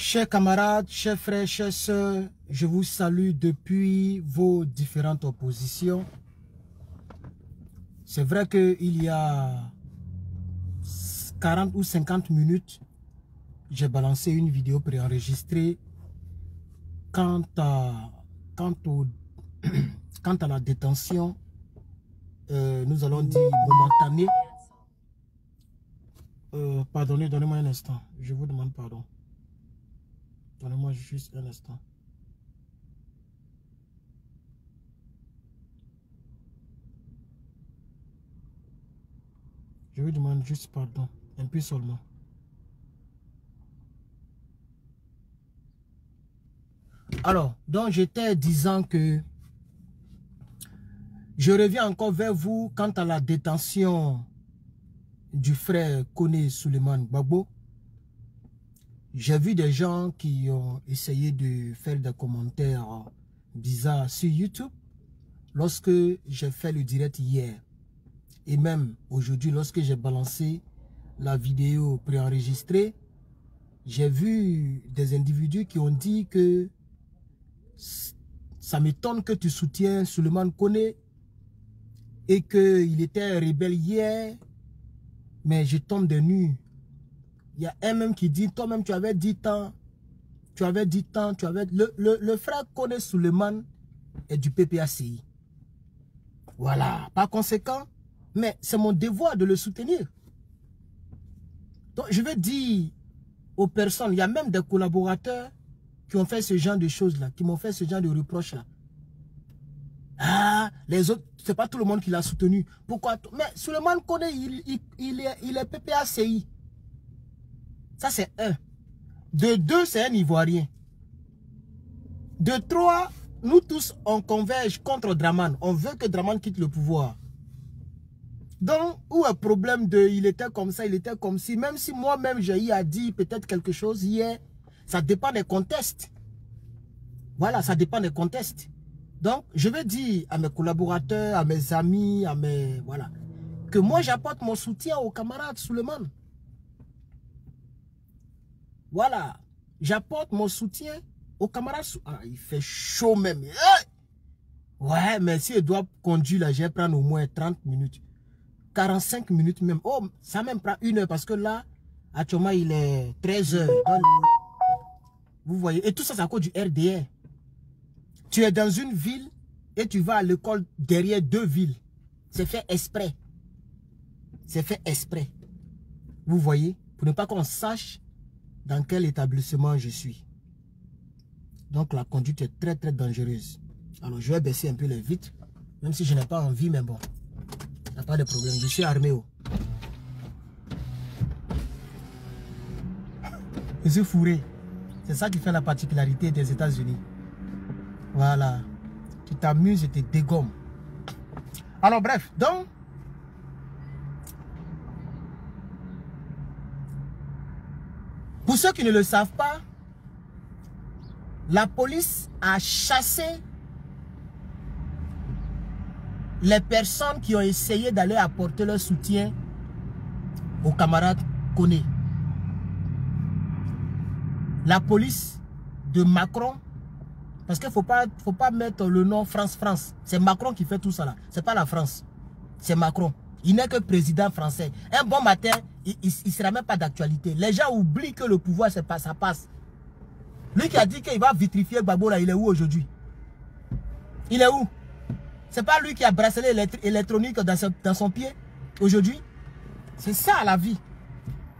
Chers camarades, chers frères, chères sœurs, je vous salue depuis vos différentes positions. C'est vrai qu'il y a 40 ou 50 minutes, j'ai balancé une vidéo préenregistrée quant à la détention, nous allons dire momentanée. Pardonnez, donnez-moi un instant, je vous demande pardon. Donnez-moi juste un instant. Je vous demande juste pardon, un peu seulement. Alors, donc j'étais disant que je reviens encore vers vous quant à la détention du frère Koné Souleymane Gbagbo. J'ai vu des gens qui ont essayé de faire des commentaires bizarres sur YouTube lorsque j'ai fait le direct hier. Et même aujourd'hui, lorsque j'ai balancé la vidéo préenregistrée, j'ai vu des individus qui ont dit que ça m'étonne que tu soutiens Souleymane Koné et qu'il était rebelle hier, mais je tombe des nues. Il y a un même qui dit, toi-même tu avais dit tant, le frère Koné Souleymane est du PPACI. Voilà, par conséquent, mais c'est mon devoir de le soutenir. Donc je vais dire aux personnes, il y a même des collaborateurs qui ont fait ce genre de choses-là, qui m'ont fait ce genre de reproches-là. Ah, les autres, c'est pas tout le monde qui l'a soutenu. Pourquoi? Mais Souleymane Koné, il est PPACI. Ça, c'est un. De deux, c'est un Ivoirien. De trois, nous tous, on converge contre Dramane. On veut que Dramane quitte le pouvoir. Donc, où est le problème de il était comme ça, il était comme ci. Même si moi-même, j'ai eu à dire peut-être quelque chose hier, ça dépend des contextes. Voilà, ça dépend des contextes. Donc, je vais dire à mes collaborateurs, à mes amis, à mes... Voilà. Que moi, j'apporte mon soutien aux camarades Souleymane. Voilà. J'apporte mon soutien aux camarades. Ah, il fait chaud même. Ouais, mais si il doit conduire là, je vais prendre au moins 30 minutes. 45 minutes même. Oh, ça même prend 1 heure parce que là, actuellement, il est 13 heures. Donc, vous voyez. Et tout ça, c'est à cause du RDR. Tu es dans une ville et tu vas à l'école derrière 2 villes. C'est fait exprès. C'est fait exprès. Vous voyez, pour ne pas qu'on sache dans quel établissement je suis. Donc la conduite est très très dangereuse. Alors je vais baisser un peu les vitres, même si je n'ai pas envie, mais bon, il n'y a pas de problème. Je suis armé. Je suis fourré. C'est ça qui fait la particularité des États-Unis. Voilà. Tu t'amuses et tu te dégommes. Alors bref, donc, pour ceux qui ne le savent pas, la police a chassé les personnes qui ont essayé d'aller apporter leur soutien aux camarades Koné. La police de Macron, parce qu'il ne faut pas mettre le nom France. C'est Macron qui fait tout ça là. Ce n'est pas la France. C'est Macron. Il n'est que président français. Un bon matin, il ne sera même pas d'actualité. Les gens oublient que le pouvoir, ça passe. Lui qui a dit qu'il va vitrifier Gbagbo là, il est où aujourd'hui? Il est où? C'est pas lui qui a bracelet électronique dans son pied aujourd'hui? C'est ça la vie.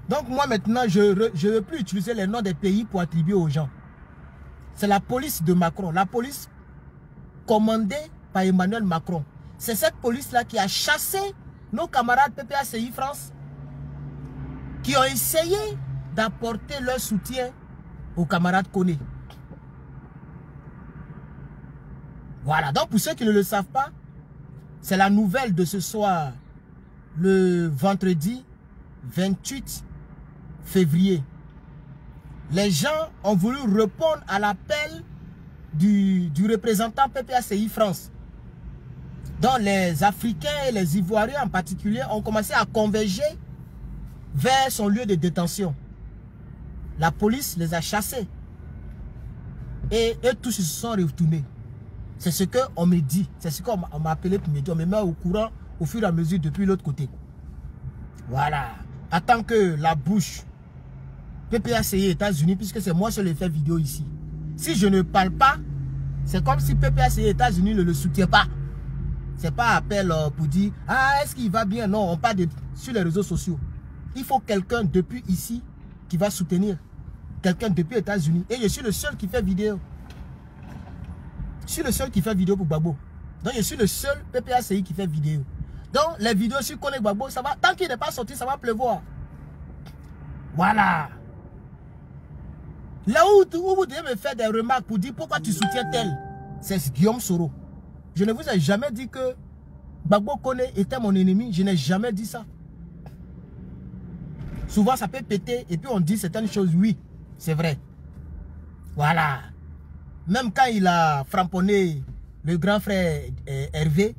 Donc moi maintenant, je ne veux plus utiliser les noms des pays pour attribuer aux gens. C'est la police de Macron. La police commandée par Emmanuel Macron. C'est cette police-là qui a chassé nos camarades PPACI France qui ont essayé d'apporter leur soutien aux camarades Koné. Voilà. Donc pour ceux qui ne le savent pas, c'est la nouvelle de ce soir, le vendredi 28 février. Les gens ont voulu répondre à l'appel du représentant PPACI France. Donc les Africains et les Ivoiriens en particulier ont commencé à converger vers son lieu de détention. La police les a chassés. Et eux tous se sont retournés. C'est ce qu'on me dit. C'est ce qu'on m'a appelé pour me dire. On me met au courant au fur et à mesure depuis l'autre côté. Voilà. Attends que la bouche PPACI États-Unis, puisque c'est moi seul qui fais vidéo ici. Si je ne parle pas, c'est comme si PPACI États-Unis ne le soutient pas. C'est pas appel pour dire « Ah, est-ce qu'il va bien ?» Non, on parle sur les réseaux sociaux. Il faut quelqu'un depuis ici qui va soutenir. Quelqu'un depuis les États-Unis. Et je suis le seul qui fait vidéo. Je suis le seul qui fait vidéo pour Gbagbo. Donc je suis le seul PPACI qui fait vidéo. Donc les vidéos sur Connect Gbagbo, ça va. Tant qu'il n'est pas sorti, ça va pleuvoir. Voilà. Là où vous devez me faire des remarques pour dire pourquoi tu soutiens tel, c'est Guillaume Soro. Je ne vous ai jamais dit que Gbagbo Kone était mon ennemi. Je n'ai jamais dit ça. Souvent ça peut péter et puis on dit certaines choses. Oui, c'est vrai. Voilà. Même quand il a framponné le grand frère Hervé,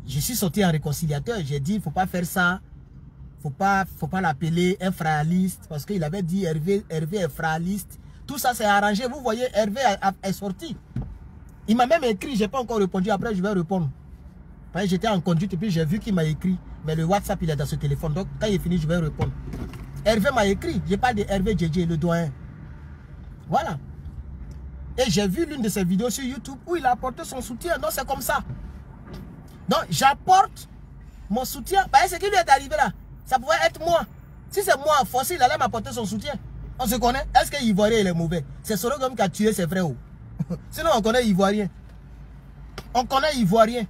je suis sorti en réconciliateur. J'ai dit, il ne faut pas faire ça. Faut pas l'appeler un fraliste. Parce qu'il avait dit Hervé est fraliste. Tout ça c'est arrangé. Vous voyez, Hervé est sorti. Il m'a même écrit, je n'ai pas encore répondu. Après, je vais répondre. J'étais en conduite et puis j'ai vu qu'il m'a écrit. Mais le WhatsApp, il est dans ce téléphone. Donc, quand il est fini, je vais répondre. Hervé m'a écrit. Je parle de Hervé Djedje, le doyen. Voilà. Et j'ai vu l'une de ses vidéos sur YouTube où il a apporté son soutien. Donc, c'est comme ça. Donc, j'apporte mon soutien. Ce qui lui est arrivé là, ça pouvait être moi. Si c'est moi, forcé, il allait m'apporter son soutien. On se connaît. Est-ce que l'Ivoirien il est mauvais? C'est Sorogom qui a tué ses frères. Sinon, on connaît Ivoirien. On connaît Ivoirien.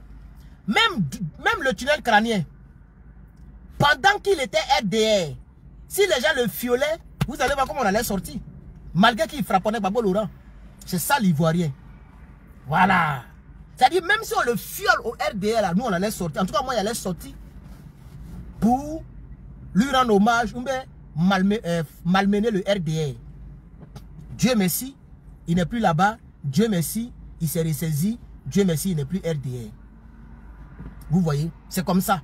Même le tunnel crânien. Pendant qu'il était RDR, si les gens le fiolaient, vous allez voir comment on allait sortir. Malgré qu'il frapponnait Gbagbo Laurent. C'est ça l'Ivoirien. Voilà. C'est-à-dire, même si on le fiole au RDR, là, nous on allait sortir. En tout cas, moi, il allait sortir pour lui rendre hommage ou bien malmener le RDR. Dieu merci, il n'est plus là-bas. Dieu merci, il s'est ressaisi. Dieu merci, il n'est plus RDR. Vous voyez, c'est comme ça.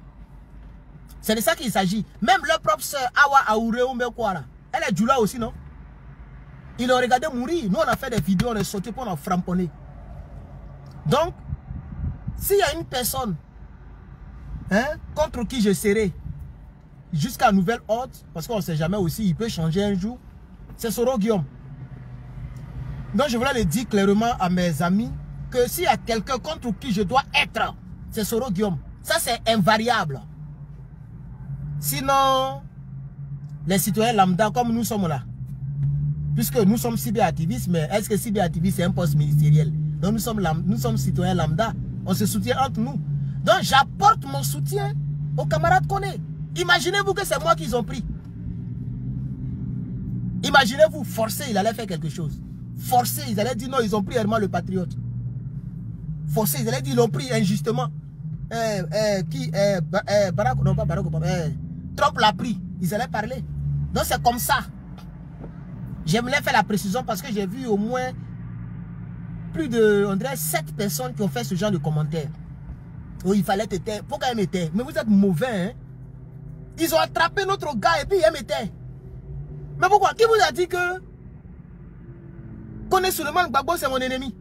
C'est de ça qu'il s'agit. Même leur propre soeur, Awa Aoure ou Mekwara, elle est Djoula aussi, non? Ils l'ont regardé mourir. Nous, on a fait des vidéos, on est sauté pour en framponner. Donc, s'il y a une personne contre qui je serai jusqu'à nouvel ordre, parce qu'on ne sait jamais aussi, il peut changer un jour, c'est Soro Guillaume. Donc, je voulais le dire clairement à mes amis que s'il y a quelqu'un contre qui je dois être, c'est Soro Guillaume. Ça, c'est invariable. Sinon, les citoyens lambda, comme nous sommes là, puisque nous sommes cyberactivistes, mais est-ce que cyberactiviste c'est un poste ministériel? Donc nous sommes citoyens lambda, on se soutient entre nous. Donc j'apporte mon soutien aux camarades qu'on est. Imaginez-vous que c'est moi qu'ils ont pris. Imaginez-vous, forcé, il allait faire quelque chose. Forcé, ils allaient dire non, ils ont pris Herman le patriote. Forcé, ils allaient dire ils l'ont pris injustement. Barack, non pas Barack Obama, Trump l'a pris. Ils allaient parler. Donc c'est comme ça. J'aimerais faire la précision parce que j'ai vu au moins plus de, on dirait 7 personnes qui ont fait ce genre de commentaires. Oh, il fallait te taire. Pourquoi ils me taire? Mais vous êtes mauvais, hein? Ils ont attrapé notre gars et puis ils me taire. Mais pourquoi? Qui vous a dit que Kone Souleymane Gbagbo c'est mon ennemi?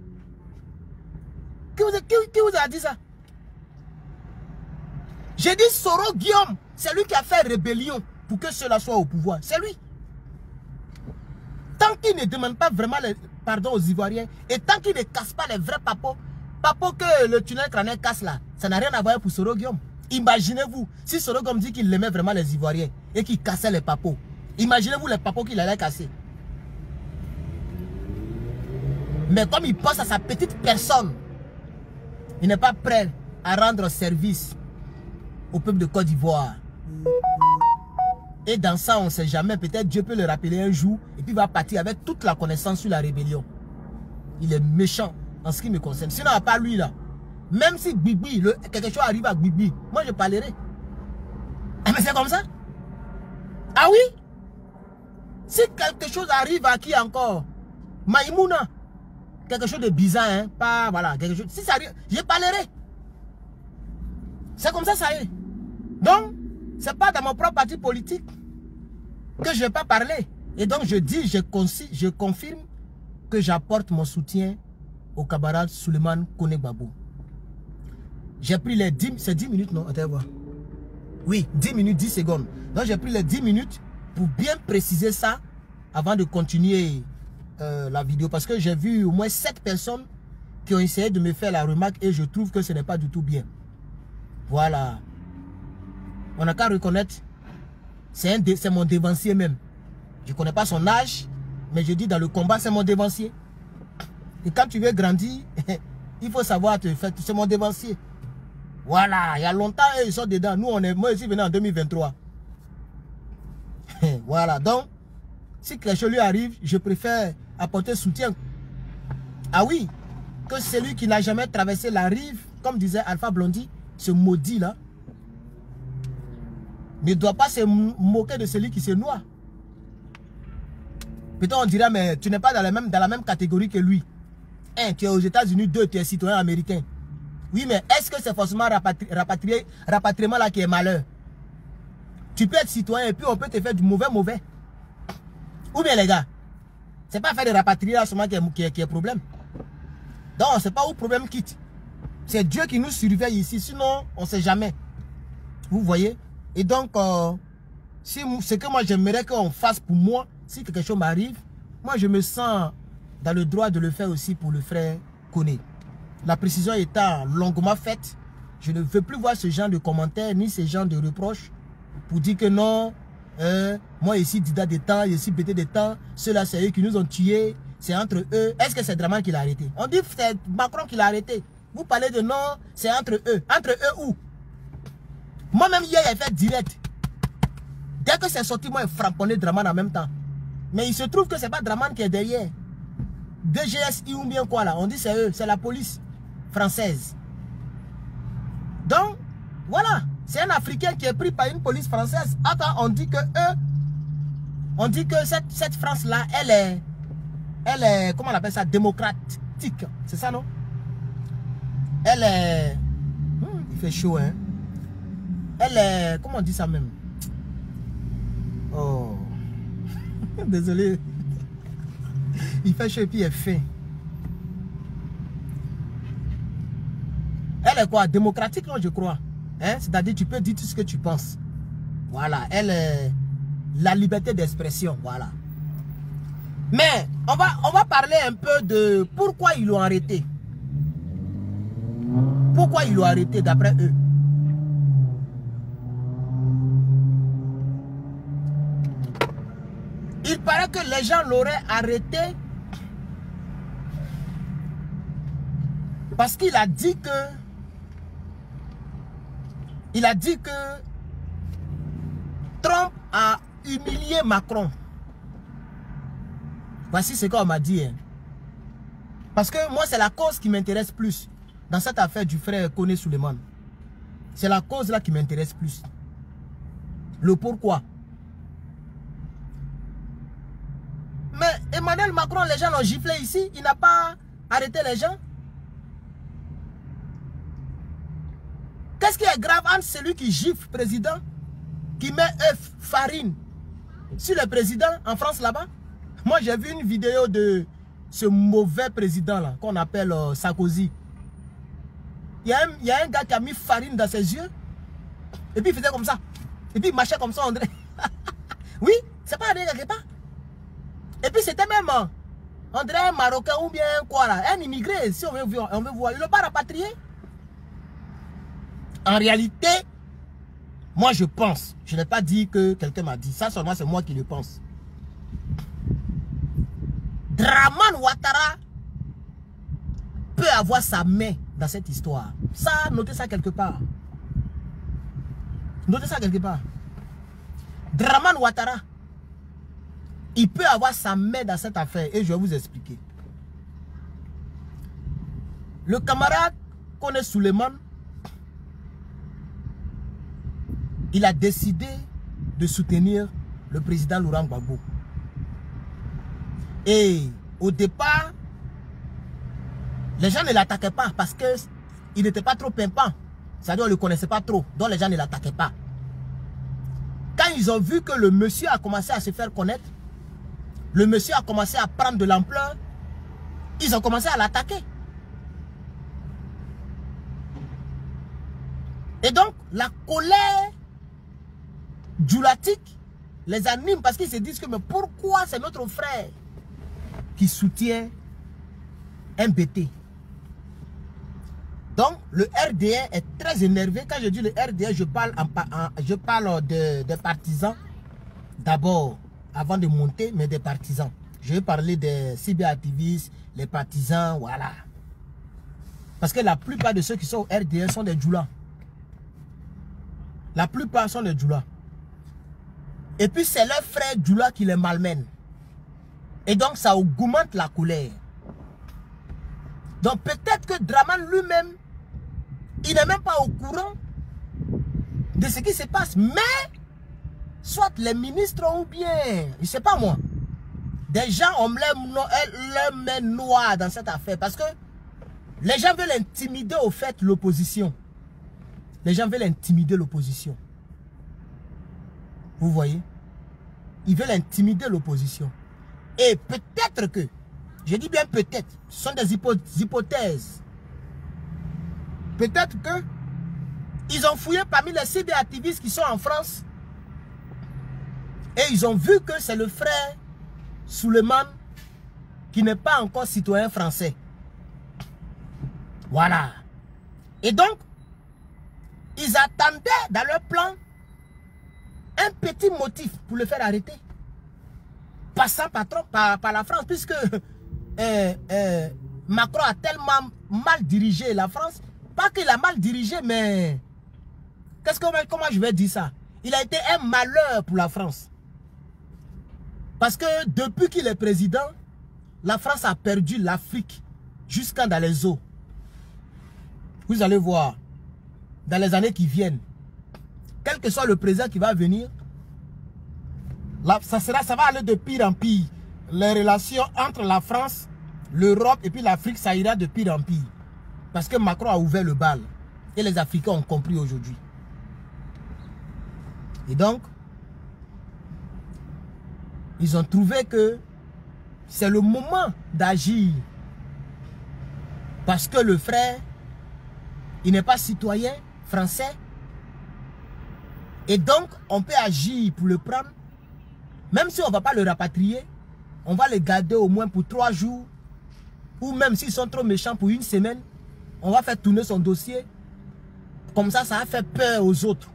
Qui vous a dit ça? J'ai dit Soro Guillaume, c'est lui qui a fait rébellion pour que cela soit au pouvoir. C'est lui. Tant qu'il ne demande pas vraiment pardon aux Ivoiriens et tant qu'il ne casse pas les vrais papos que le tunnel crânien casse là, ça n'a rien à voir pour Soro Guillaume. Imaginez-vous, si Soro Guillaume dit qu'il aimait vraiment les Ivoiriens et qu'il cassait les papos, imaginez-vous les papos qu'il allait casser. Mais comme il pense à sa petite personne, il n'est pas prêt à rendre service au peuple de Côte d'Ivoire. Et dans ça, on ne sait jamais. Peut-être Dieu peut le rappeler un jour. Et puis il va partir avec toute la connaissance sur la rébellion. Il est méchant en ce qui me concerne. Sinon, à part lui là. Même si Bibi, quelque chose arrive à Bibi, moi je parlerai. Mais c'est comme ça. Ah oui? Si quelque chose arrive à qui encore? Maïmouna. Quelque chose de bizarre, hein? Pas, voilà, quelque chose. Si ça arrive, je parlerai. C'est comme ça, ça est. Donc, c'est pas dans mon propre parti politique que je ne vais pas parler. Et donc je dis, je confirme que j'apporte mon soutien au camarade Souleymane Kone Gbagbo. J'ai pris les 10, c'est 10 minutes, non? Attends, voir. Oui, 10 minutes, 10 secondes. Donc j'ai pris les 10 minutes pour bien préciser ça avant de continuer la vidéo. Parce que j'ai vu au moins 7 personnes qui ont essayé de me faire la remarque et je trouve que ce n'est pas du tout bien. Voilà. On n'a qu'à reconnaître, c'est mon dévancier même. Je ne connais pas son âge, mais je dis dans le combat, c'est mon dévancier. Et quand tu veux grandir, il faut savoir te faire, c'est mon dévancier. Voilà, il y a longtemps, ils sont dedans. Nous, moi aussi, venu en 2023. Voilà, donc, si quelque chose lui arrive, je préfère apporter soutien. Ah oui, que celui qui n'a jamais traversé la rive, comme disait Alpha Blondy, ce maudit là, ne doit pas se moquer de celui qui se noie. Peut-être on dirait, mais tu n'es pas dans la même catégorie que lui. 1, tu es aux États-Unis, 2, tu es citoyen américain. Oui, mais est-ce que c'est forcément rapatriement là qui est malheur? Tu peux être citoyen et puis on peut te faire du mauvais. Ou bien les gars, c'est pas faire de rapatrier là seulement qui est problème. Donc on ne sait pas où le problème quitte. C'est Dieu qui nous surveille ici, sinon on ne sait jamais. Vous voyez? Et donc, ce que moi j'aimerais qu'on fasse pour moi, si quelque chose m'arrive, moi je me sens dans le droit de le faire aussi pour le frère Kone. La précision étant longuement faite, je ne veux plus voir ce genre de commentaires, ni ce genre de reproches, pour dire que non, moi ici Dida des temps, ici BT des temps, ceux-là c'est eux qui nous ont tués, c'est entre eux. Est-ce que c'est Draman qui l'a arrêté? On dit que c'est Macron qui l'a arrêté. Vous parlez de non, c'est entre eux. Entre eux où? Moi-même hier, j'ai fait direct. Dès que c'est sorti, moi, j'ai framponné Draman en même temps. Mais il se trouve que c'est pas Draman qui est derrière. DGSI ou bien quoi là? On dit c'est eux, c'est la police française. Donc, voilà. C'est un Africain qui est pris par une police française. Attends, on dit que eux, on dit que cette France-là, elle est, comment on appelle ça, démocratique. C'est ça, non? Elle est, il fait chaud, hein? Elle est, comment on dit ça même? Oh, désolé. Il fait chaud et puis il est fin. Elle est quoi? Démocratique, non, je crois. Hein? C'est-à-dire, tu peux dire tout ce que tu penses. Voilà, elle est la liberté d'expression, voilà. Mais, on va parler un peu de pourquoi ils l'ont arrêté. Pourquoi ils l'ont arrêté d'après eux? Il paraît que les gens l'auraient arrêté parce qu'il a dit que Trump a humilié Macron. Voici ce qu'on m'a dit. Hein. Parce que moi, c'est la cause qui m'intéresse plus dans cette affaire du frère Kone Souleymane. C'est la cause là qui m'intéresse plus. Le pourquoi. Mais Emmanuel Macron, les gens l'ont giflé ici. Il n'a pas arrêté les gens. Qu'est-ce qui est grave entre celui qui gifle le président, qui met œuf, farine sur le président en France là-bas? Moi, j'ai vu une vidéo de ce mauvais président là, qu'on appelle Sarkozy. Il y a un gars qui a mis farine dans ses yeux. Et puis il faisait comme ça. Et puis il marchait comme ça, André. Oui, c'est pas André quelque part. Et puis c'était même André, un Marocain ou bien quoi là, un immigré, si on veut voir. Il ne l'a pas rapatrié. En réalité, moi je pense, je n'ai pas dit que quelqu'un m'a dit, ça seulement c'est moi qui le pense. Draman Ouattara peut avoir sa main dans cette histoire. Ça, notez ça quelque part. Notez ça quelque part. Draman Ouattara, il peut avoir sa main dans cette affaire et je vais vous expliquer. Le camarade Kone Souleymane, il a décidé de soutenir le président Laurent Gbagbo. Et au départ, les gens ne l'attaquaient pas parce qu'il n'était pas trop pimpant. C'est-à-dire qu'on ne le connaissait pas trop, donc les gens ne l'attaquaient pas. Quand ils ont vu que le monsieur a commencé à se faire connaître, le monsieur a commencé à prendre de l'ampleur. Ils ont commencé à l'attaquer. Et donc, la colère djoulatique les anime parce qu'ils se disent que mais pourquoi c'est notre frère qui soutient un BT. Donc, le RDR est très énervé. Quand je dis le RDR, je parle des partisans. D'abord, avant de monter, mais des partisans. Je vais parler des cyberactivistes, les partisans, voilà. Parce que la plupart de ceux qui sont au RDR sont des djoulas. La plupart sont des djoulas. Et puis, c'est leur frère djoula qui les malmène. Et donc, ça augmente la colère. Donc, peut-être que Draman lui-même, il n'est même pas au courant de ce qui se passe. Mais, soit les ministres ou bien, je ne sais pas moi, des gens ont leur main noire dans cette affaire. Parce que les gens veulent intimider au fait l'opposition. Les gens veulent intimider l'opposition. Vous voyez? Ils veulent intimider l'opposition. Et peut-être que, je dis bien peut-être, ce sont des hypothèses. Peut-être que ils ont fouillé parmi les cyberactivistes qui sont en France. Et ils ont vu que c'est le frère Souleymane qui n'est pas encore citoyen français. Voilà. Et donc, ils attendaient dans leur plan un petit motif pour le faire arrêter. Passant par la France, puisque Macron a tellement mal dirigé la France. Pas qu'il a mal dirigé, mais comment je vais dire ça? Il a été un malheur pour la France. Parce que depuis qu'il est président, la France a perdu l'Afrique jusqu'à dans les eaux. Vous allez voir, dans les années qui viennent, quel que soit le président qui va venir, ça va aller de pire en pire. Les relations entre la France, l'Europe et puis l'Afrique, ça ira de pire en pire. Parce que Macron a ouvert le bal. Et les Africains ont compris aujourd'hui. Et donc, ils ont trouvé que c'est le moment d'agir. Parce que le frère, il n'est pas citoyen français. Et donc, on peut agir pour le prendre. Même si on ne va pas le rapatrier, on va le garder au moins pour 3 jours. Ou même s'ils sont trop méchants pour 1 semaine, on va faire tourner son dossier. Comme ça, ça va faire peur aux autres.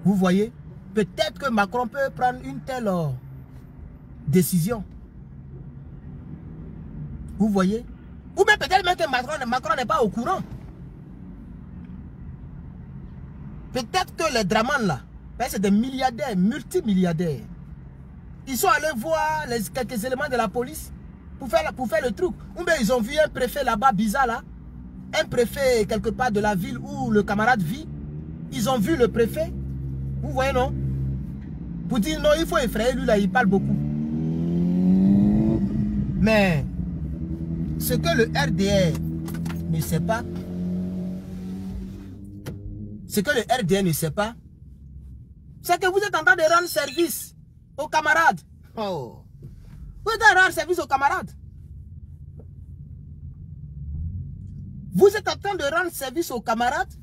Vous voyez? Peut-être que Macron peut prendre une telle décision. Vous voyez? Ou même peut-être même que Macron n'est pas au courant. Peut-être que les Draman là, c'est des milliardaires, multimilliardaires. Ils sont allés voir quelques éléments de la police pour faire le truc. Ou bien ils ont vu un préfet là-bas bizarre là. Un préfet quelque part de la ville où le camarade vit. Ils ont vu le préfet. Vous voyez non? Pour dire non, il faut effrayer lui là, il parle beaucoup. Mais ce que le RDR ne sait pas, c'est que vous êtes en train de rendre service aux camarades. Oh. Vous êtes en train de rendre service aux camarades. Vous êtes en train de rendre service aux camarades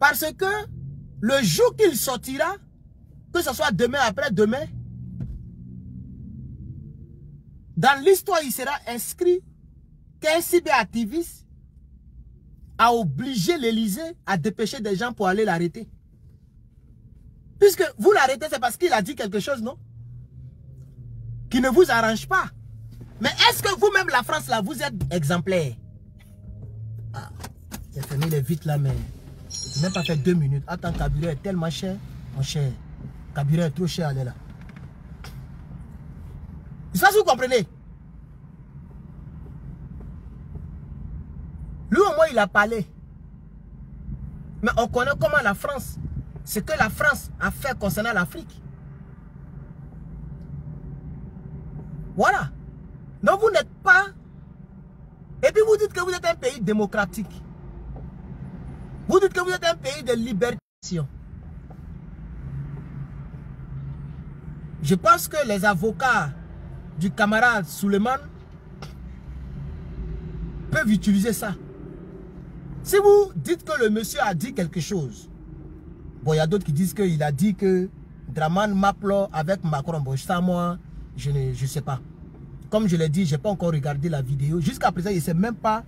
parce que le jour qu'il sortira, que ce soit demain, après-demain, dans l'histoire, il sera inscrit qu'un cyberactiviste a obligé l'Élysée à dépêcher des gens pour aller l'arrêter. Puisque vous l'arrêtez, c'est parce qu'il a dit quelque chose, non? Qui ne vous arrange pas. Mais est-ce que vous-même, la France, là, vous êtes exemplaire? Ah, j'ai fermé les vitres là, mais je n'ai même pas fait 2 minutes. Attends, le carburant est tellement cher. Mon cher, le carburant est trop cher, allez là. Je sais pas si vous comprenez. Lui, au moins, il a parlé. Mais on connaît comment la France, ce que la France a fait concernant l'Afrique. Voilà. Donc, vous n'êtes pas... Et puis, vous dites que vous êtes un pays démocratique. Vous dites que vous êtes un pays de liberté. Je pense que les avocats du camarade Suleiman peuvent utiliser ça. Si vous dites que le monsieur a dit quelque chose, bon, il y a d'autres qui disent qu'il a dit que Draman m'appelait avec Macron. Bon, ça, moi, je ne sais pas. Comme je l'ai dit, je n'ai pas encore regardé la vidéo. Jusqu'à présent, je ne sais même pas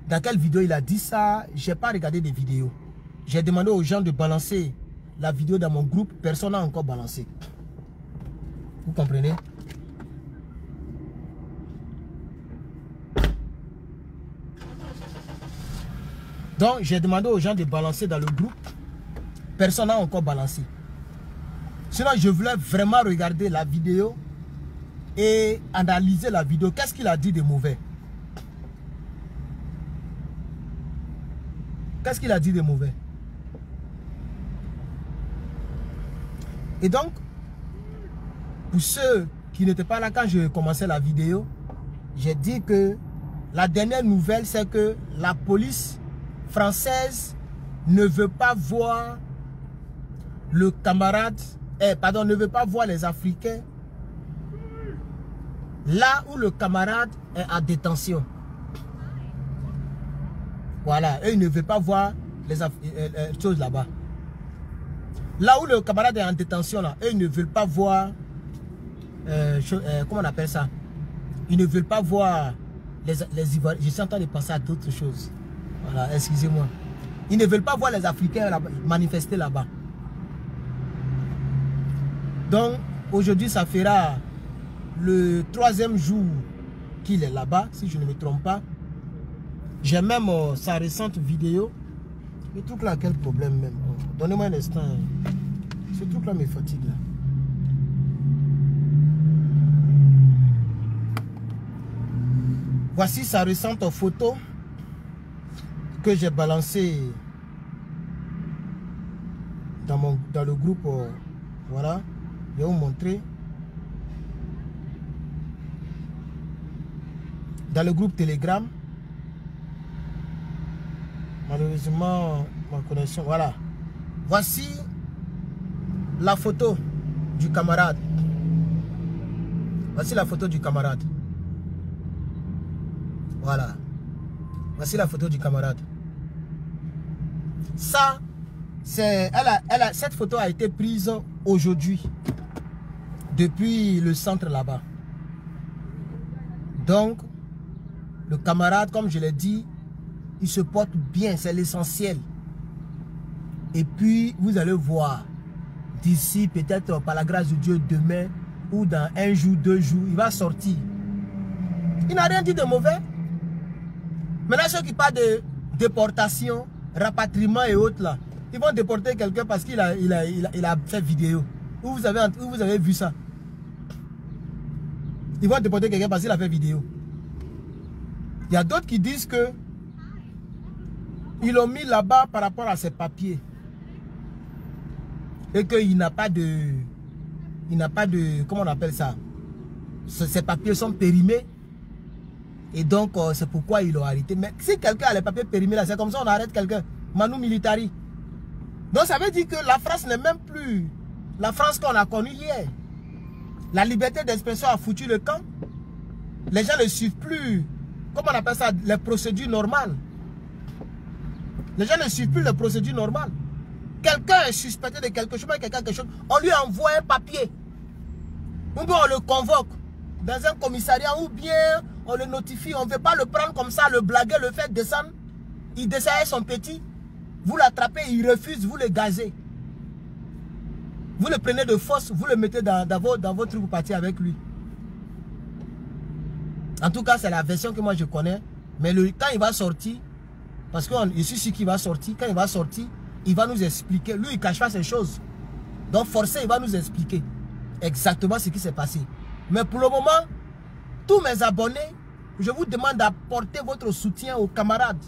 dans quelle vidéo il a dit ça. Je n'ai pas regardé des vidéos. J'ai demandé aux gens de balancer la vidéo dans mon groupe. Personne n'a encore balancé. Vous comprenez? Donc, j'ai demandé aux gens de balancer dans le groupe. Personne n'a encore balancé. Sinon, je voulais vraiment regarder la vidéo et analyser la vidéo. Qu'est-ce qu'il a dit de mauvais? Qu'est-ce qu'il a dit de mauvais? Et donc, pour ceux qui n'étaient pas là quand je commençais la vidéo, j'ai dit que la dernière nouvelle, c'est que la police française ne veut pas voir le camarade, ne veut pas voir les Africains là où le camarade est en détention. Voilà, eux ils ne veulent pas voir les choses là-bas. Là où le camarade est en détention, là, eux ils ne veulent pas voir, comment on appelle ça? Ils ne veulent pas voir les Ivoiriens. Je suis en train de penser à d'autres choses. Voilà, excusez-moi. Ils ne veulent pas voir les Africains manifester là-bas. Donc, aujourd'hui, ça fera le 3e jour qu'il est là-bas, si je ne me trompe pas. J'ai même sa récente vidéo. Le truc là, quel problème même. Donnez-moi un instant. Ce truc là me fatigue là. Voici sa récente photo que j'ai balancée dans le groupe. Voilà. Je vais vous montrer. Dans le groupe Telegram. Malheureusement, ma connexion. Voilà. Voici la photo du camarade. Voici la photo du camarade. Voilà. Voici la photo du camarade. Ça, c'est... cette photo a été prise aujourd'hui. Depuis le centre là-bas. Donc, le camarade, comme je l'ai dit, il se porte bien, c'est l'essentiel. Et puis, vous allez voir, d'ici peut-être par la grâce de Dieu, demain, ou dans 1 jour, 2 jours, il va sortir. Il n'a rien dit de mauvais. Maintenant, ceux qui parlent de déportation, rapatriement et autres, là, ils vont déporter quelqu'un parce qu'il a fait vidéo. Où vous avez vu ça? Ils vont déporter quelqu'un parce qu'il a fait vidéo. Il y a d'autres qui disent que ils l'ont mis là-bas par rapport à ses papiers. Et qu'il n'a pas de... Il n'a pas de... Comment on appelle ça? Ses papiers sont périmés. Et donc, c'est pourquoi ils l'ont arrêté. Mais si quelqu'un a les papiers périmés là, c'est comme ça on arrête quelqu'un. Manu Militari. Donc, ça veut dire que la France n'est même plus la France qu'on a connue hier. La liberté d'expression a foutu le camp. Les gens ne suivent plus, comment on appelle ça, les procédures normales. Les gens ne suivent plus les procédures normales. Quelqu'un est suspecté de quelque chose, on lui envoie un papier. Ou bien on le convoque dans un commissariat, ou bien on le notifie. On ne veut pas le prendre comme ça, le blaguer, le faire descendre. Il descend son petit. Vous l'attrapez, il refuse, vous le gazez. Vous le prenez de force, vous le mettez dans votre truc, vous partez avec lui. En tout cas, c'est la version que moi je connais. Mais quand il va sortir, parce que je suis sûr qu'il va sortir, quand il va sortir, il va nous expliquer. Lui, il ne cache pas ces choses. Donc, forcément, il va nous expliquer exactement ce qui s'est passé. Mais pour le moment, tous mes abonnés, je vous demande d'apporter votre soutien aux camarades.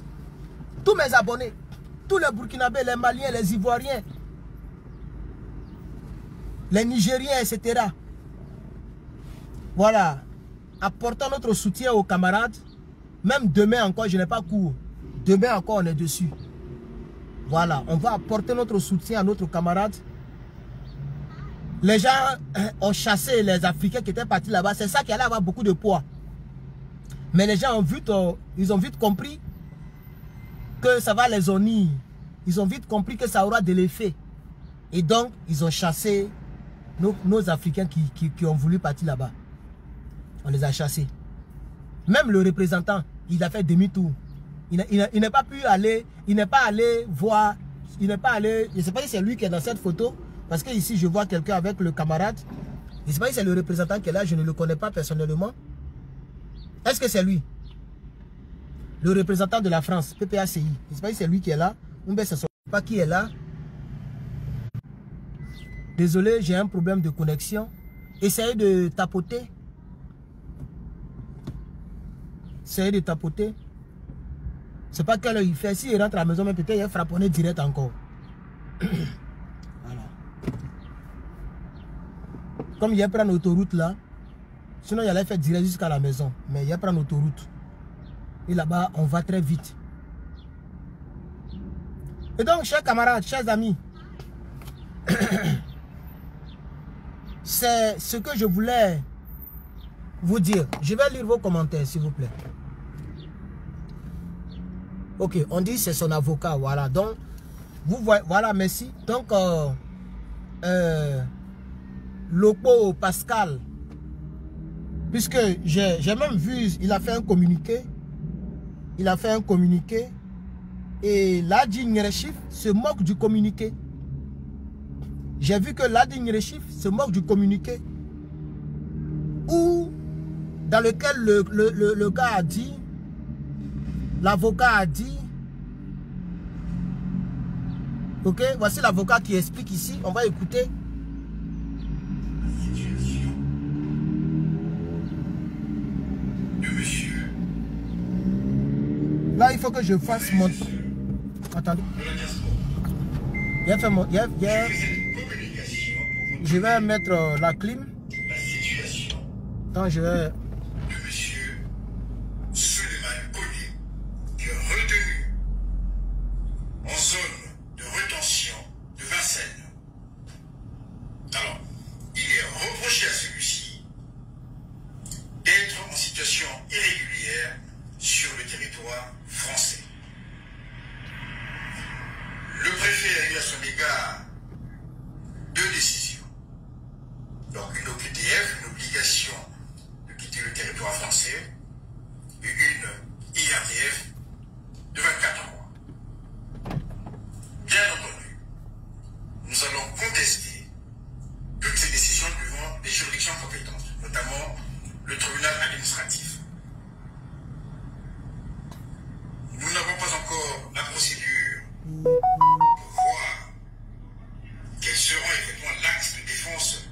Tous mes abonnés, tous les Burkinabés, les Maliens, les Ivoiriens, les Nigériens, etc. Voilà. Apportons notre soutien aux camarades. Même demain encore, je n'ai pas cours. Demain encore, on est dessus. Voilà. On va apporter notre soutien à notre camarade. Les gens ont chassé les Africains qui étaient partis là-bas. C'est ça qui allait avoir beaucoup de poids. Mais les gens ils ont vite compris que ça va les unir. Ils ont vite compris que ça aura de l'effet. Et donc, ils ont chassé nos Africains qui ont voulu partir là-bas. On les a chassés. Même le représentant, il a fait demi-tour. Il n'est pas pu aller, il n'est pas allé voir, il n'est pas allé, je ne sais pas si c'est lui qui est dans cette photo, parce que ici je vois quelqu'un avec le camarade. Je ne sais pas si c'est le représentant qui est là, je ne le connais pas personnellement. Est-ce que c'est lui? Le représentant de la France, PPACI. Je ne sais pas si c'est lui qui est là, ou bien ce ne sais pas qui est là. Désolé, j'ai un problème de connexion. Essayez de tapoter. Essayez de tapoter. C'est pas quelle heure il fait. S'il rentre à la maison, mais peut-être il est frapponné direct encore. Voilà. Comme il est prendre l'autoroute là, sinon il allait faire direct jusqu'à la maison. Mais il est prendre l'autoroute. Et là-bas, on va très vite. Et donc, chers camarades, chers amis, c'est ce que je voulais vous dire. Je vais lire vos commentaires, s'il vous plaît. Ok, on dit c'est son avocat, voilà. Donc, vous voyez, voilà, merci. Donc, Lopo Pascal, puisque j'ai même vu, il a fait un communiqué. Il a fait un communiqué. Et Ladi Ngerechif se moque du communiqué. J'ai vu que Ladi Ngerechif se moque du communiqué. Où, dans lequel le gars a dit, l'avocat a dit, ok, voici l'avocat qui explique ici, on va écouter. Là, il faut que je fasse mon... Attendez. Je vais mettre la clim. Attends, je vais... Monsieur Souleymane Koné, qui est retenu en zone de rétention de Vincennes. Alors, il est reproché à celui-ci d'être en situation irrégulière sur le territoire français. Le préfet a eu à son égard deux décisions. Donc une OQTF, une obligation de quitter le territoire français, et une IRDF de 24 mois. Bien entendu, nous allons contester toutes ces décisions devant les juridictions compétentes, notamment le tribunal administratif. Nous n'avons pas encore la procédure pour voir quels seront effectivement l'acte de défense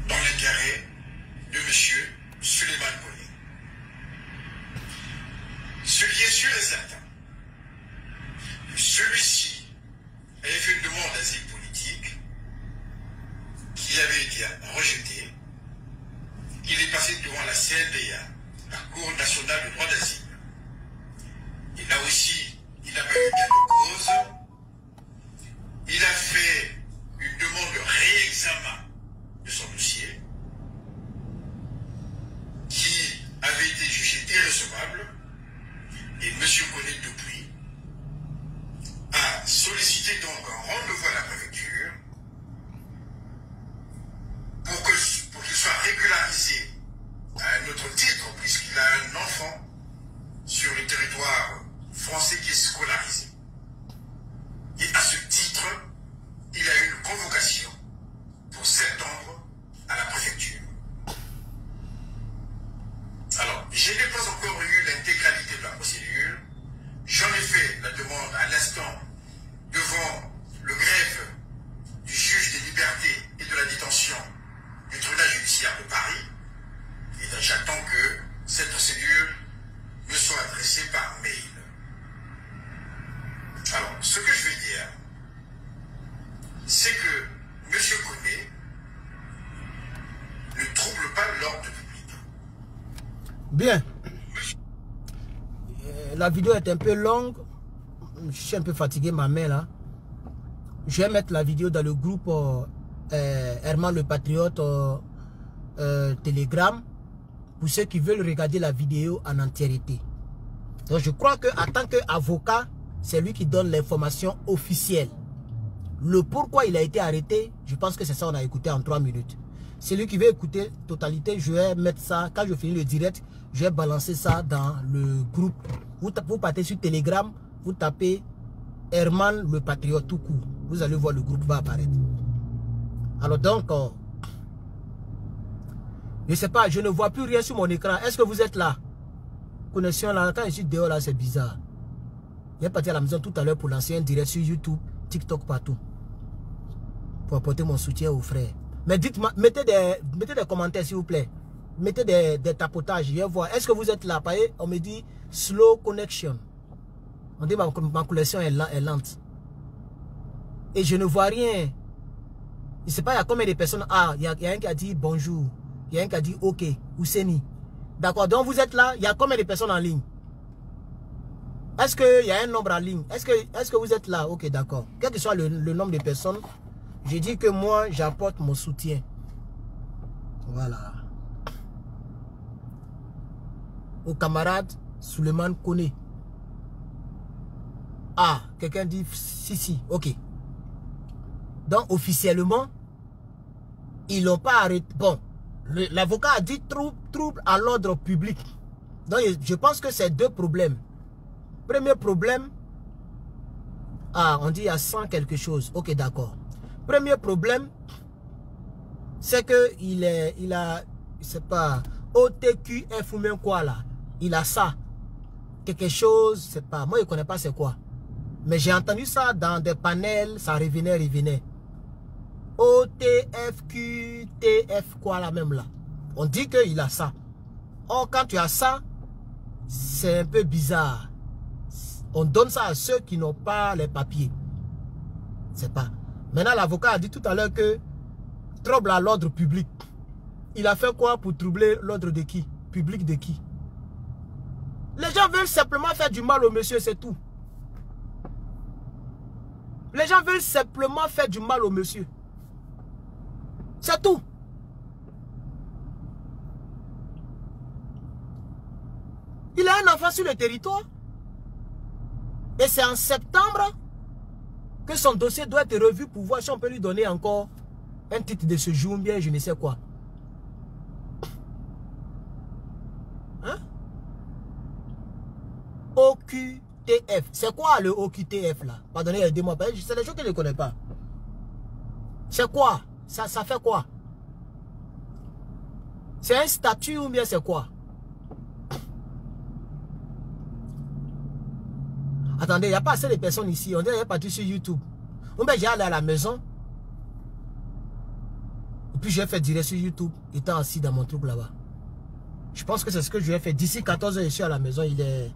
dans l'intérêt de M. Souleymane Koné. Ce qui est sûr et certain, celui-ci avait fait une demande d'asile politique qui avait été rejetée. Il est passé devant la CNDA, la Cour nationale de droit d'asile. Et là aussi, il n'a pas eu gain de cause. Il a fait une demande de réexamen de son dossier qui avait été jugé irrecevable. Et M. Koné depuis a sollicité donc un rendez-vous à la préfecture pour qu'il soit régularisé à un autre titre, puisqu'il a un enfant sur le territoire français qui est scolarisé. Et à ce titre, il a eu une convocation pour septembre à la préfecture. Alors, je n'ai pas encore eu l'intégralité de la procédure. J'en ai fait la demande à l'instant devant le greffe du juge des libertés et de la détention du tribunal judiciaire de Paris. Et j'attends que cette procédure me soit adressée par mail. Alors, ce que je veux dire, c'est que M. Koné ne trouble pas l'ordre public. Bien. La vidéo est un peu longue. Je suis un peu fatigué, ma main là. Je vais mettre la vidéo dans le groupe Herman le Patriote Telegram pour ceux qui veulent regarder la vidéo en entièreté. Donc je crois qu'en tant qu'avocat, c'est lui qui donne l'information officielle. Le pourquoi il a été arrêté, je pense que c'est ça on a écouté en 3 minutes. Celui qui veut écouter totalité, je vais mettre ça, quand je finis le direct, je vais balancer ça dans le groupe. Vous partez sur Telegram, vous tapez Herman le Patriote tout court. Vous allez voir, le groupe va apparaître. Alors donc, je ne sais pas, je ne vois plus rien sur mon écran. Est-ce que vous êtes là? Connexion là, quand je suis dehors là, c'est bizarre. Je vais partir à la maison tout à l'heure pour lancer un direct sur YouTube, TikTok, partout. Pour apporter mon soutien aux frères. Mais dites-moi, mettez des commentaires s'il vous plaît. Mettez des tapotages, je vais voir. Est-ce que vous êtes là? On me dit slow connection. On dit ma connexion est lente. Et je ne vois rien. Je ne sais pas, il y a combien de personnes. Ah, il y a un qui a dit bonjour. Il y a un qui a dit ok. Ouseni. D'accord, donc vous êtes là. Il y a combien de personnes en ligne? Est-ce qu'il y a un nombre en ligne? Est-ce que vous êtes là? Ok, d'accord. Quel que soit le nombre de personnes, je dis que moi, j'apporte mon soutien. Voilà. Au camarade Suleiman Kone. Ah, quelqu'un dit si, ok. Donc, officiellement, ils l'ont pas arrêté. Bon, l'avocat a dit trouble à l'ordre public. Donc, je pense que c'est 2 problèmes. Premier problème, ah, on dit il y a 100 quelque chose. Ok, d'accord. Premier problème, c'est que il a, je sais pas, OTQF ou même quoi là. Il a ça. Quelque chose, c'est pas, moi je connais pas c'est quoi. Mais j'ai entendu ça dans des panels, ça revenait. OTFQTF quoi là même là. On dit qu'il a ça. Or quand tu as ça, c'est un peu bizarre. On donne ça à ceux qui n'ont pas les papiers. C'est pas. Maintenant l'avocat a dit tout à l'heure que trouble à l'ordre public. Il a fait quoi pour troubler l'ordre de qui? Public de qui? Les gens veulent simplement faire du mal au monsieur, c'est tout. Les gens veulent simplement faire du mal au monsieur. C'est tout. Il a un enfant sur le territoire. Et c'est en septembre que son dossier doit être revu pour voir si on peut lui donner encore un titre de séjour, bien je ne sais quoi. Hein? OQTF. C'est quoi le OQTF là? Pardonnez, aidez-moi. C'est des choses que je ne connais pas. C'est quoi? Ça fait quoi? C'est un statut ou bien c'est quoi? Attendez, il n'y a pas assez de personnes ici. On est parti sur YouTube. J'ai allé à la maison. Et puis j'ai fait direct sur YouTube, étant assis dans mon truc là-bas. Je pense que c'est ce que je vais faire. D'ici 14 h, je suis à la maison. Il est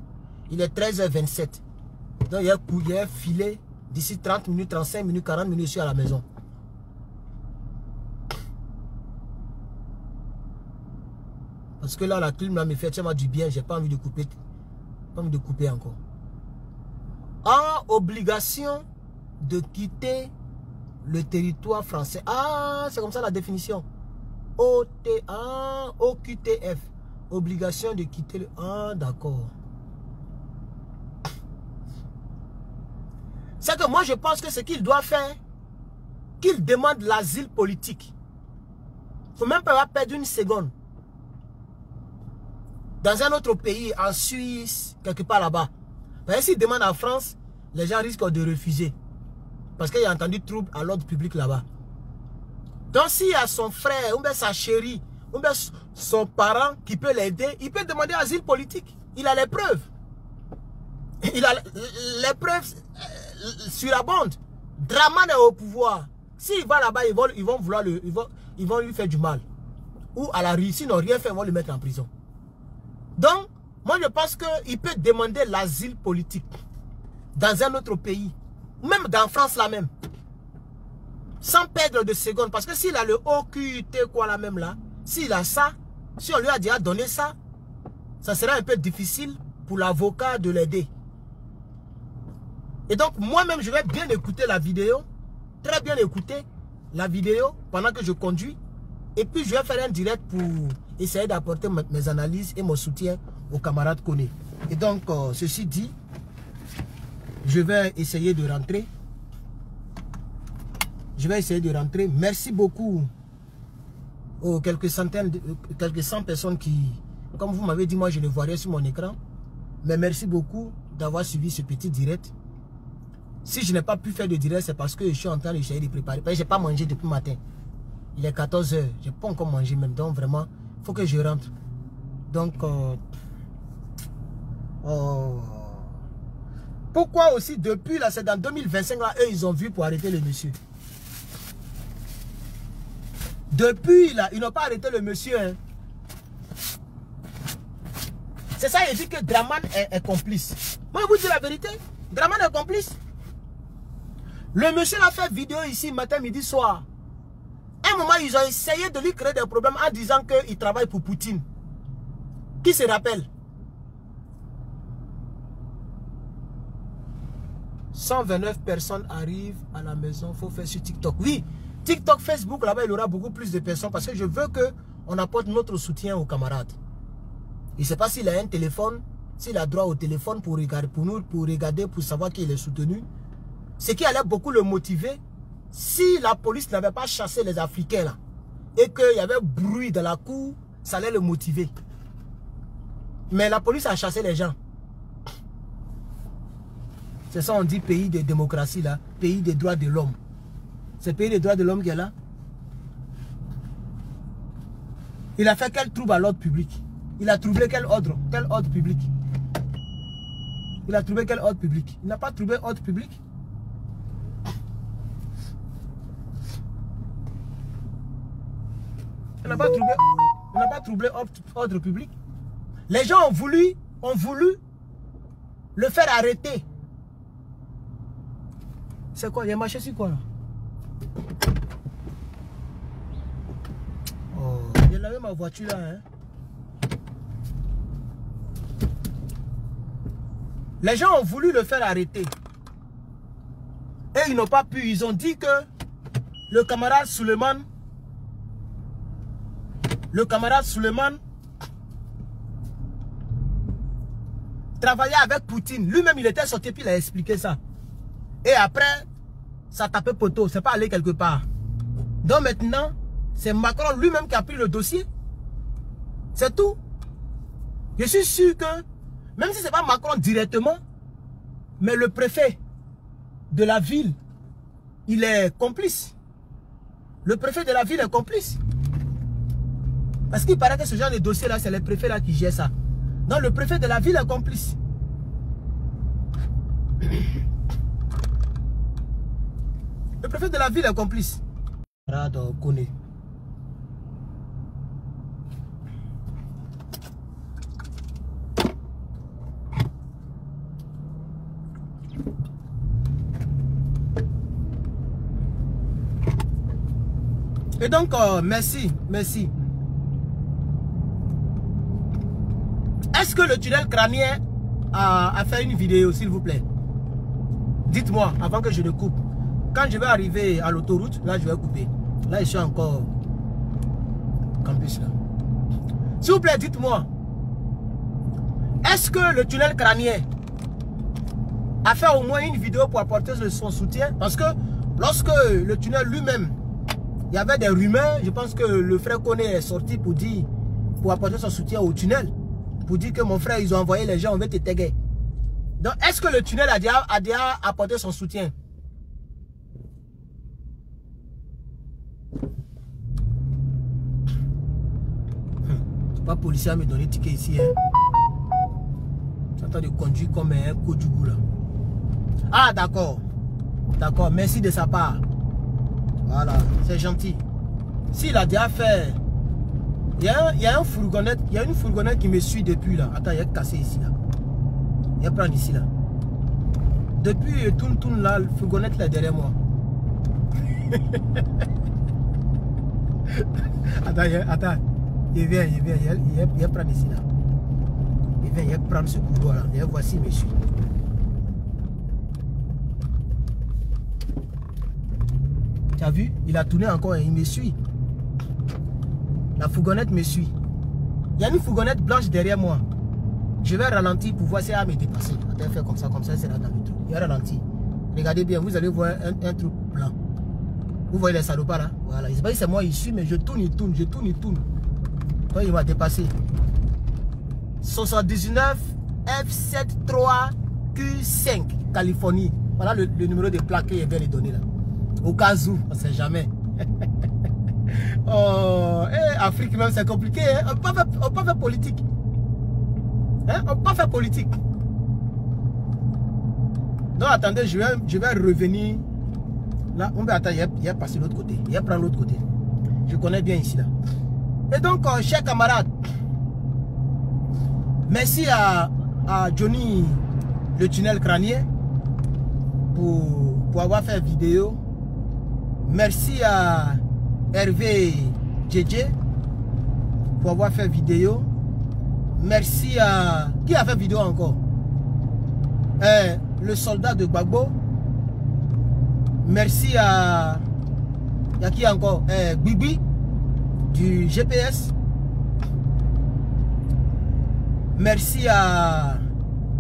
13h27. Donc il y a filé. D'ici 30 minutes, 35 minutes, 40 minutes, je suis à la maison. Parce que là, la clim là me fait tellement du bien. J'ai pas envie de couper. Pas envie de couper encore. En obligation de quitter le territoire français. Ah, c'est comme ça la définition. OQTF. Obligation de quitter le... Ah, d'accord. C'est que moi, je pense que ce qu'il doit faire, qu'il demande l'asile politique. Il ne faut même pas perdre une seconde. Dans un autre pays, en Suisse, quelque part là-bas. S'il demande en France, les gens risquent de refuser. Parce qu'il a entendu trouble à l'ordre public là-bas. Donc s'il y a son frère, ou bien sa chérie, ou bien son parent qui peut l'aider, il peut demander asile politique. Il a les preuves. Il a les preuves surabondent. Draman est au pouvoir. S'il va là-bas, ils vont lui faire du mal. Ou à la rue, s'ils n'ont rien fait, ils vont le mettre en prison. Donc, moi je pense qu'il peut demander l'asile politique dans un autre pays. Même dans France là même. Sans perdre de secondes. Parce que s'il a le OQT quoi là même là, s'il a ça, si on lui a déjà donné ça, ça sera un peu difficile pour l'avocat de l'aider. Et donc moi-même je vais bien écouter la vidéo très bien écouter la vidéo pendant que je conduis. Et puis, je vais faire un direct pour essayer d'apporter mes analyses et mon soutien aux camarades Koné. Et donc, ceci dit, je vais essayer de rentrer. Je vais essayer de rentrer. Merci beaucoup aux quelques cent personnes qui, comme vous m'avez dit, moi je ne vois rien sur mon écran. Mais merci beaucoup d'avoir suivi ce petit direct. Si je n'ai pas pu faire de direct, c'est parce que je suis en train d'essayer de préparer. Je n'ai pas mangé depuis le matin. Il est 14 h. Je n'ai pas encore mangé même. Donc vraiment, il faut que je rentre. Donc, pourquoi aussi depuis là, c'est dans 2025 là, eux ils ont vu pour arrêter le monsieur. Depuis là, ils n'ont pas arrêté le monsieur. Hein. C'est ça, il dit que Draman est complice. Moi, je vous dis la vérité. Draman est complice. Le monsieur a fait vidéo ici matin, midi, soir. À un moment, ils ont essayé de lui créer des problèmes en disant qu'il travaille pour Poutine. Qui se rappelle? 129 personnes arrivent à la maison. Il faut faire sur TikTok. Oui, TikTok, Facebook, là-bas, il y aura beaucoup plus de personnes parce que je veux qu'on apporte notre soutien aux camarades. Je ne sais pas s'il a un téléphone, s'il a droit au téléphone pour regarder, pour savoir qu'il est soutenu. Ce qui allait beaucoup le motiver, si la police n'avait pas chassé les Africains là, et qu'il y avait bruit dans la cour, ça allait le motiver. Mais la police a chassé les gens. C'est ça on dit pays de démocratie là, pays des droits de l'homme. C'est le pays des droits de l'homme qui est là. Il a fait quel trouble à l'ordre public? Il a troublé quel ordre public? Il a trouvé quel ordre public? Il n'a pas trouvé ordre public. Il n'a pas troublé ordre public. Les gens ont voulu le faire arrêter. C'est quoi? Il a marché sur quoi là? Oh, j'ai lavé ma voiture là. Hein? Les gens ont voulu le faire arrêter. Et ils n'ont pas pu. Ils ont dit que le camarade Suleiman travaillait avec Poutine. Lui-même, il était sorti puis il a expliqué ça. Et après, ça tapait poteau. C'est pas allé quelque part. Donc maintenant, c'est Macron lui-même qui a pris le dossier. C'est tout. Je suis sûr que, même si ce n'est pas Macron directement, mais le préfet de la ville, il est complice. Le préfet de la ville est complice. Parce qu'il paraît que ce genre de dossier-là, c'est le préfet là qui gère ça. Donc le préfet de la ville est complice. Le préfet de la ville est complice. Connaît. Et donc, merci. Est-ce que le tunnel crânien a fait une vidéo, s'il vous plaît? Dites-moi, avant que je ne coupe. Quand je vais arriver à l'autoroute, là, je vais couper. Là, je suis encore campus, là. S'il vous plaît, dites-moi. Est-ce que le tunnel crânien a fait au moins une vidéo pour apporter son soutien? Parce que lorsque le tunnel lui-même, il y avait des rumeurs, je pense que le frère Koné est sorti pour apporter son soutien au tunnel. Pour dire que mon frère, ils ont envoyé les gens, on veut te taguer. Donc, est-ce que le tunnel a déjà apporté son soutien? Pas policier à me donner ticket ici. Hein. J'entends de conduire comme un Kojougou là. Ah, d'accord. D'accord, merci de sa part. Voilà, c'est gentil. S'il a déjà fait... Il y a une fourgonnette qui me suit depuis là. Attends, il y a cassé ici là. Il y a prendre ici là. Depuis tourne là, le fourgonnette là derrière moi. Attends. Il vient prendre ici là. Il vient prendre ce couloir là. Et voici il me suit. Tu as vu? Il a tourné encore et il me suit. La fourgonnette me suit. Il y a une fourgonnette blanche derrière moi. Je vais ralentir pour voir si elle va me dépasser. Attends, faire comme ça, c'est là dans le truc. Il a ralenti. Regardez bien, vous allez voir un truc blanc. Vous voyez les salopards là? Voilà. Il c'est moi, il suit, mais je tourne, il tourne, je tourne, il tourne. Donc il m'a dépassé. 79 F73Q5, Californie. Voilà le numéro de plaque qu'il vient de donner là. Au cas où, on ne sait jamais. Oh, Afrique même, c'est compliqué. Hein? On ne peut pas faire politique. Hein? On ne peut pas faire politique. Donc attendez, je vais revenir. Là, on va attendre, il va passer de l'autre côté. Il va prendre l'autre côté. Je connais bien ici là. Et donc, chers camarades, merci à Johnny le tunnel crânien pour avoir fait vidéo. Merci à Hervé JJ pour avoir fait vidéo. Merci à... Qui a fait vidéo encore? Le soldat de Gbagbo. Merci à... Il y a qui encore? Bibi du GPS. Merci à...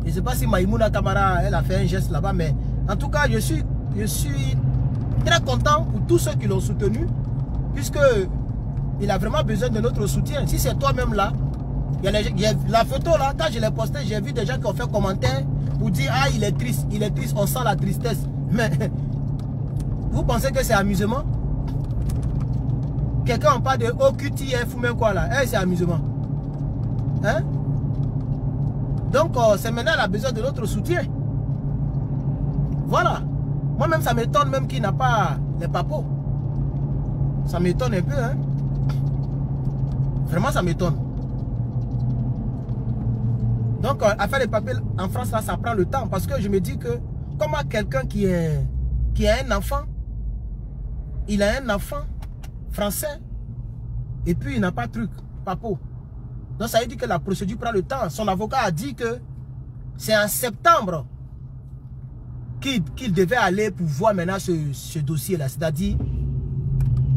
Je ne sais pas si Maïmouna Kamara, elle a fait un geste là-bas, mais en tout cas, je suis très content pour tous ceux qui l'ont soutenu, puisque il a vraiment besoin de notre soutien. Si c'est toi-même là, il y a la photo là, quand je l'ai postée, j'ai vu des gens qui ont fait commentaire pour dire ah il est triste, on sent la tristesse. Mais vous pensez que c'est amusement? Quelqu'un en parle de OQTF ou même quoi là? C'est amusement. Hein? Donc c'est maintenant elle a besoin de notre soutien. Voilà. Moi-même ça m'étonne même qu'il n'a pas les papos. Ça m'étonne un peu, hein. Vraiment ça m'étonne. Donc à faire les papiers en France là, ça prend le temps. Parce que je me dis que comment quelqu'un qui a un enfant, il a un enfant français et puis il n'a pas de truc, papo. Donc ça veut dire que la procédure prend le temps. Son avocat a dit que c'est en septembre qu'il devait aller pour voir maintenant ce dossier-là. C'est-à-dire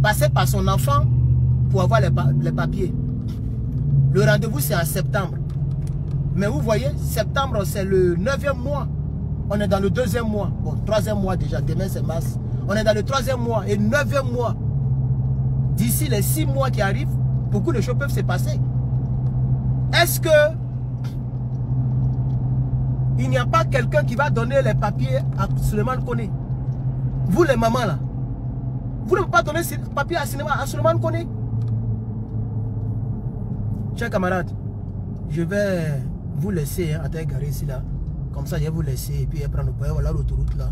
passer par son enfant pour avoir les papiers. Le rendez-vous c'est en septembre. Mais vous voyez, septembre c'est le 9e mois. On est dans le 2e mois. Bon, 3e mois déjà, demain c'est mars. On est dans le 3e mois et 9e mois. D'ici les 6 mois qui arrivent, beaucoup de choses peuvent se passer. Est-ce que il n'y a pas quelqu'un qui va donner les papiers à Souleymane Koné? Vous les mamans là, vous ne pouvez pas donner ces papiers à Souleymane Koné? Chers camarades, je vais vous laisser, hein, attends, garer ici là. Comme ça, je vais vous laisser et puis prendre le point. Voilà l'autoroute là.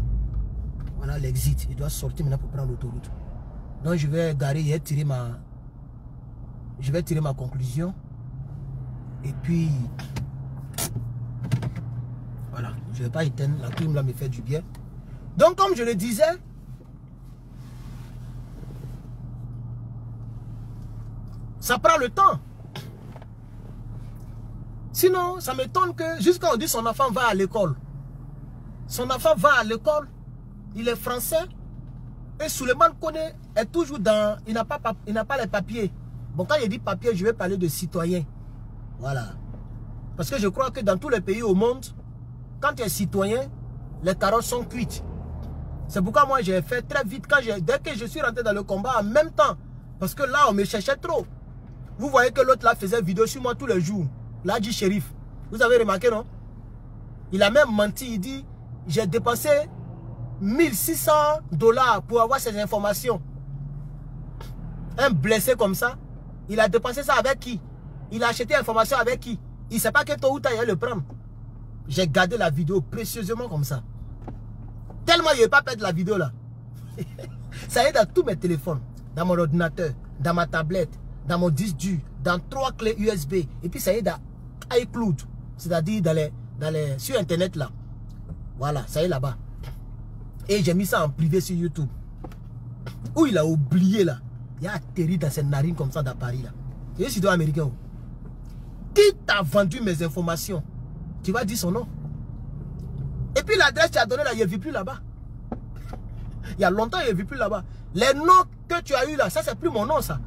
Voilà l'exit. Il doit sortir maintenant pour prendre l'autoroute. Donc je vais garer et tirer ma conclusion. Et puis voilà, je ne vais pas éteindre, la clim là me fait du bien. Donc comme je le disais, ça prend le temps. Sinon, ça m'étonne que jusqu'à aujourd'hui son enfant va à l'école. Son enfant va à l'école, il est français. Et Souleymane Koné est toujours dans... Il n'a pas les papiers. Bon, quand il dit papier, je vais parler de citoyen. Voilà. Parce que je crois que dans tous les pays au monde, quand tu es citoyen, les carottes sont cuites. C'est pourquoi moi j'ai fait très vite. Dès que je suis rentré dans le combat en même temps. Parce que là, on me cherchait trop. Vous voyez que l'autre là faisait vidéo sur moi tous les jours. Là, dit shérif. Vous avez remarqué, non? Il a même menti. Il dit, j'ai dépensé 1600 $ pour avoir ces informations. Un blessé comme ça, il a dépensé ça avec qui? Il a acheté l'information avec qui? Il ne sait pas que tôt ou tard il va le prendre. J'ai gardé la vidéo précieusement comme ça. Tellement il ne veut pas perdre la vidéo là. Ça y est dans tous mes téléphones. Dans mon ordinateur, dans ma tablette, dans mon disque dur, dans 3 clés USB. Et puis ça y est dans iCloud. C'est-à-dire sur Internet là. Voilà, ça y est là-bas. Et j'ai mis ça en privé sur YouTube. Où il a oublié là. Il a atterri dans ses narines comme ça dans Paris là. C'est un citoyen américain. Qui t'a vendu mes informations? Tu vas dire son nom. Et puis l'adresse que tu as donnée là, il ne vit plus là-bas. Il y a longtemps, il ne vit plus là-bas. Les noms que tu as eu là, ça, c'est plus mon nom, ça.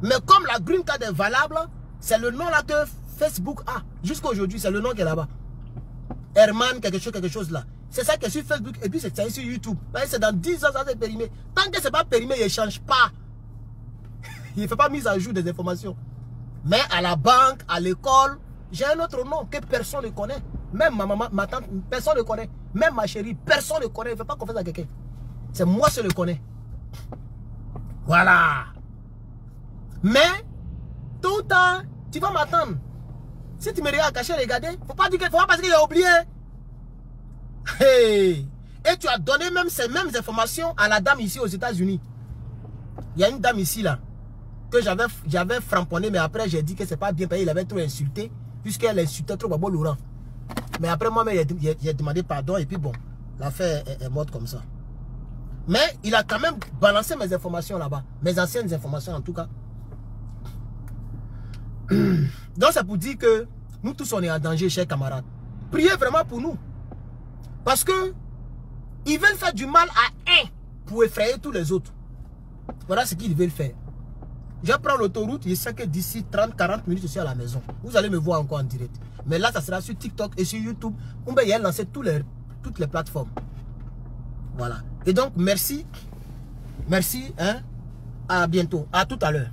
Mais comme la green card est valable, c'est le nom là que Facebook a. Jusqu'à aujourd'hui, c'est le nom qui est là-bas. Herman, quelque chose là. C'est ça qui est sur Facebook et puis c'est sur YouTube. C'est dans 10 ans, ça c'est périmé. Tant que ce n'est pas périmé, il ne change pas. Il ne fait pas mise à jour des informations. Mais à la banque, à l'école, j'ai un autre nom que personne ne connaît. Même ma maman, ma tante, personne ne connaît. Même ma chérie, personne ne connaît. Il ne fait pas confiance à quelqu'un. C'est moi qui le connais. Voilà. Mais, tôt ou tard, tu vas m'attendre. Si tu me regardes caché, regarder, faut pas dire qu'il faut pas parce qu'il a oublié. Hey. Et tu as donné même ces mêmes informations à la dame ici aux États-Unis. Il y a une dame ici là que j'avais framponné, mais après j'ai dit que c'est pas bien payé. Il avait trop insulté, puisqu'elle insultait trop Babo Laurent. Mais après moi, j'ai demandé pardon et puis bon, l'affaire est morte comme ça. Mais il a quand même balancé mes informations là-bas, mes anciennes informations en tout cas. Donc c'est pour dire que nous tous on est en danger, chers camarades. Priez vraiment pour nous. Parce que ils veulent faire du mal à un pour effrayer tous les autres. Voilà ce qu'ils veulent faire. Je prends l'autoroute, je sais que d'ici 30-40 minutes je suis à la maison. Vous allez me voir encore en direct. Mais là ça sera sur TikTok et sur YouTube. On va y lancer toutes les plateformes. Voilà. Et donc merci. Merci. Hein? À bientôt. À tout à l'heure.